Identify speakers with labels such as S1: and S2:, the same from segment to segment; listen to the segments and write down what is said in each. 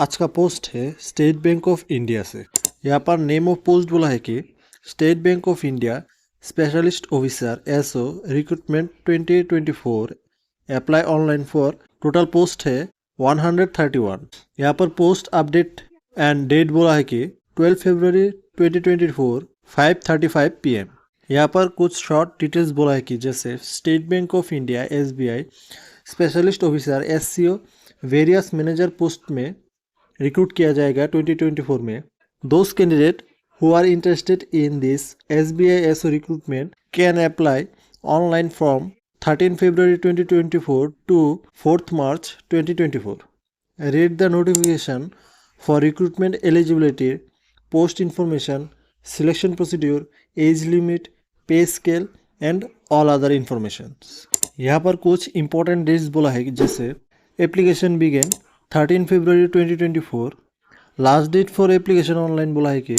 S1: आज का पोस्ट है स्टेट बैंक ऑफ इंडिया से। यहाँ पर नेम ऑफ पोस्ट बोला है कि State Bank of India specialist officer SO recruitment 2024 apply online for. Total post है 131। यहाँ पर पोस्ट अपडेट एंड डेट बोला है कि 12 फरवरी 2024 5:35 PM। यहाँ पर कुछ शॉर्ट डिटेल्स बोला है कि जैसे State Bank of India SBI specialist officer SCO various manager post में रिक्रूट किया जाएगा 2024 में। Those candidate who are interested in this SBI SO recruitment can apply online from 13 February 2024 to 4th March 2024. Read the notification for recruitment eligibility, post information, selection procedure, age limit, pay scale and all other informations. यहाँ पर कुछ important dates बोला है जैसे application begin 13 February 2024, last date for application online बोला है कि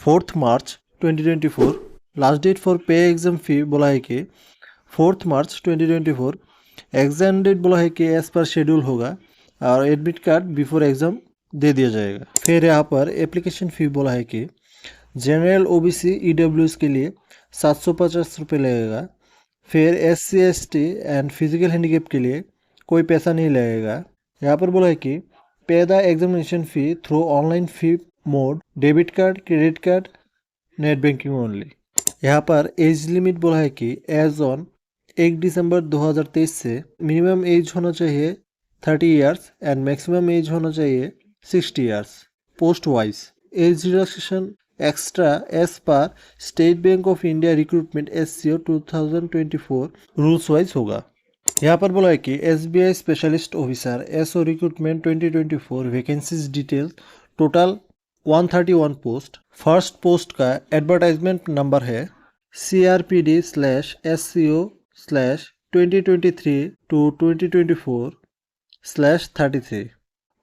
S1: 4th March 2024, last date for pay exam fee बोला है कि 4th March 2024, एग्जाम डेट बोला है कि एज पर शेड्यूल होगा और एडमिट कार्ड बिफोर एग्जाम दे दिया जाएगा। फिर यहाँ पर एप्लीकेशन फ़ी बोला है कि जनरल OBC EWS के लिए 750 रुपये लगेगा। फिर SC ST and physical handicap के लिए कोई पैसा नहीं लगेगा। यहाँ पर बोला है कि पे the examination fee through online fee mode, debit card, credit card, net banking only. यहाँ पर एज लिमिट बोला है कि एज ऑन 1 दिसंबर 2023 से मिनिमम एज होना चाहिए 30 इयर्स एंड मैक्सिमम एज होना चाहिए 60 years. Post wise age relaxation extra age पर State Bank of India recruitment SCO 2024 rules wise होगा। यहाँ पर बोला है कि SBI specialist officer SO recruitment 2024 vacancies detail total 131 post. First post का एडवर्टाइजमेंट नंबर है CRPD/SCO/2023 to 2024/33।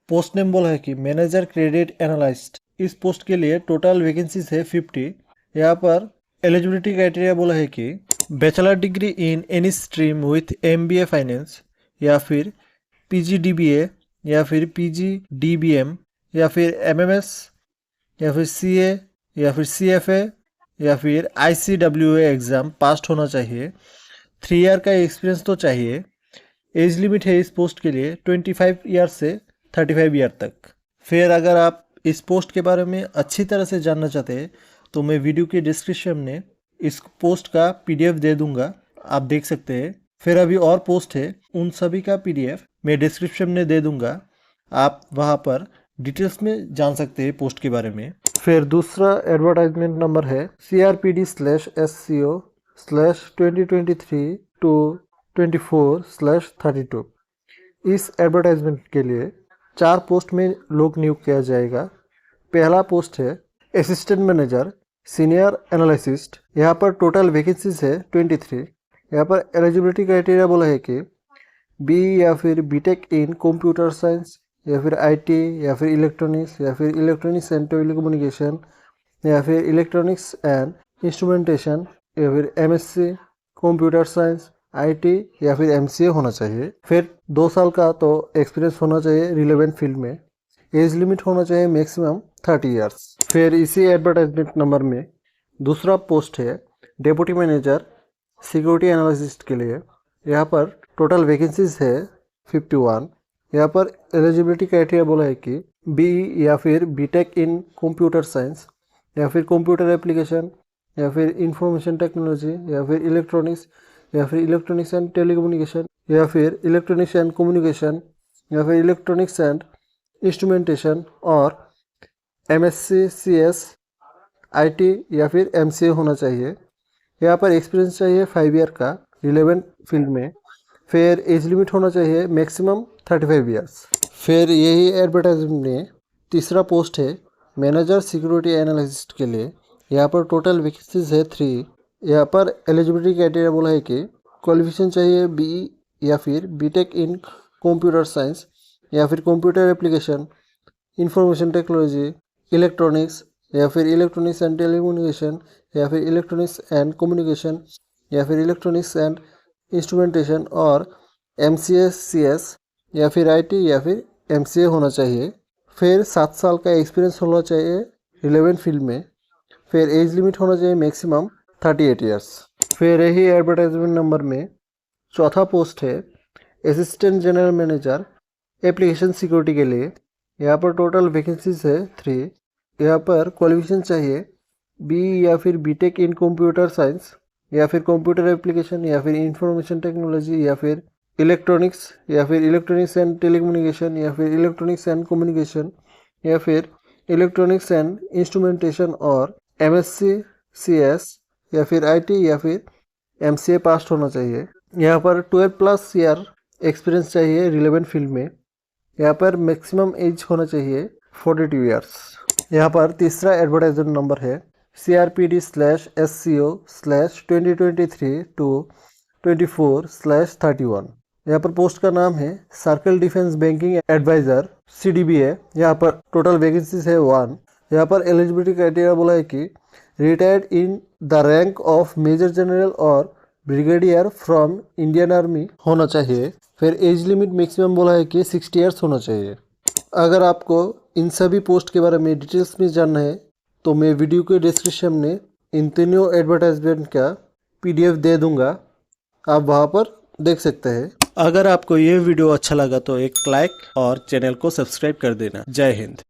S1: पोस्ट नेम बोला है कि मैनेजर क्रेडिट एनालिस्ट। इस पोस्ट के लिए टोटल वैकेंसीज है 50। यहाँ पर एलिजिबिलिटी क्राइटेरिया बोला है कि bachelor degree in any stream with MBA finance या फिर PGDBA या फिर PGDBM या फिर MMS या फिर CA या फिर CFA या फिर ICWA एग्ज़ाम पास होना चाहिए। 3 ईयर का एक्सपीरियंस तो चाहिए। एज लिमिट है इस पोस्ट के लिए 25 ईयर से 35 ईयर तक। फिर अगर आप इस पोस्ट के बारे में अच्छी तरह से जानना चाहते हैं तो मैं वीडियो के डिस्क्रिप्शन में इस पोस्ट का PDF दे दूंगा, आप देख सकते हैं। फिर अभी और पोस्ट है, उन सभी का PDF मैं डिस्क्रिप्शन में दे दूंगा, आप वहां पर डिटेल्स में जान सकते हैं पोस्ट के बारे में। फिर दूसरा एडवर्टाइजमेंट नंबर है CRPD/SCO/2023 to 24/32। इस एडवर्टाइजमेंट के लिए 4 पोस्ट में लोग नियुक्त किया जाएगा। पहला पोस्ट है असिस्टेंट मैनेजर सीनियर एनालिसिस्ट। यहाँ पर टोटल वैकेंसीज है 23। यहाँ पर एलिजिबिलिटी क्राइटेरिया बोला है कि BE या फिर BTech इन कंप्यूटर साइंस या फिर IT या फिर इलेक्ट्रॉनिक्स या फिर इलेक्ट्रॉनिक्स एंड टेलीकम्युनिकेशन या फिर इलेक्ट्रॉनिक्स एंड इंस्ट्रूमेंटेशन या फिर MSc कंप्यूटर साइंस IT या फिर MCA होना चाहिए। फिर 2 साल का तो एक्सपीरियंस होना चाहिए रिलेवेंट फील्ड में। एज लिमिट होना चाहिए मैक्सिमम 30 इयर्स। फिर इसी एडवर्टाइजमेंट नंबर में दूसरा पोस्ट है डेप्यूटी मैनेजर सिक्योरिटी एनालिसिस्ट के लिए। यहाँ पर टोटल वैकेंसीज है 51। यहाँ पर एलिजिबिलिटी क्राइटेरिया बोला है कि BE या फिर BTech इन कंप्यूटर साइंस या फिर कंप्यूटर एप्लीकेशन या फिर इंफॉर्मेशन टेक्नोलॉजी या फिर इलेक्ट्रॉनिक्स या फिर इलेक्ट्रॉनिक्स एंड टेलीकम्युनिकेशन या फिर इलेक्ट्रॉनिक्स एंड कम्युनिकेशन या फिर इलेक्ट्रॉनिक्स एंड इंस्ट्रूमेंटेशन और MSc CS IT या फिर MCA होना चाहिए। यहाँ पर एक्सपीरियंस चाहिए 5 ईयर का रिलेवेंट फील्ड में। फिर एज लिमिट होना चाहिए मैक्सिमम 35 ईयर्स। फिर यही एडवर्टाइजमेंट में तीसरा पोस्ट है मैनेजर सिक्योरिटी एनालिस्ट के लिए। यहाँ पर टोटल वैकेंसीज है 3। यहाँ पर एलिजिबिलिटी क्राइटेरिया बोला है कि क्वालिफिकेशन चाहिए BE या फिर BTech इन कंप्यूटर साइंस या फिर computer application information technology electronics या फिर इलेक्ट्रॉनिक्स एंड टेलीकम्युनिकेशन या फिर इलेक्ट्रॉनिक्स एंड कम्युनिकेशन या फिर इलेक्ट्रॉनिक्स एंड इंस्ट्रूमेंटेशन और MCA CS या फिर IT या फिर MCA होना चाहिए। फिर 7 साल का एक्सपीरियंस होना चाहिए रिलेवेंट फील्ड में। फिर एज लिमिट होना चाहिए मैक्सिमम 38 ईयर्स। फिर यही एडवर्टाइजमेंट नंबर में चौथा पोस्ट है assistant general manager application security के लिए। यहाँ पर टोटल वैकेंसीज है 3। यहाँ पर क्वालिफिकेशन चाहिए बी या फिर बीटेक इन कंप्यूटर साइंस या फिर कंप्यूटर एप्लीकेशन या फिर इंफॉर्मेशन टेक्नोलॉजी या फिर इलेक्ट्रॉनिक्स या फिर इलेक्ट्रॉनिक्स एंड टेलीकम्युनिकेशन या फिर इलेक्ट्रॉनिक्स एंड कम्युनिकेशन या फिर इलेक्ट्रॉनिक्स एंड इंस्ट्रूमेंटेशन और एमएससी सीएस या फिर आईटी या फिर एमसीए पास होना चाहिए। यहाँ पर 12+ ईयर एक्सपीरियंस चाहिए रिलेवेंट फील्ड में। यहाँ पर मैक्सिमम एज होना चाहिए 42 ईयर्स। यहाँ पर तीसरा एडवर्टाइजमेंट नंबर है CRPD/SCO/2023-24/31। यहाँ पर पोस्ट का नाम है circle defence banking adviser CDBA। यहाँ पर टोटल वैकेंसीज है 1। यहाँ पर एलिजिबिलिटी क्राइटेरिया बोला है कि retired in the rank of major general और ब्रिगेडियर फ्रॉम इंडियन आर्मी होना चाहिए। फिर एज लिमिट मैक्सिमम बोला है कि 60 ईयर्स होना चाहिए। अगर आपको इन सभी पोस्ट के बारे में डिटेल्स में जानना है तो मैं वीडियो के डिस्क्रिप्शन में इन तीनों एडवर्टाइजमेंट का PDF दे दूंगा, आप वहाँ पर देख सकते हैं। अगर आपको ये वीडियो अच्छा लगा तो एक लाइक और चैनल को सब्सक्राइब कर देना। जय हिंद।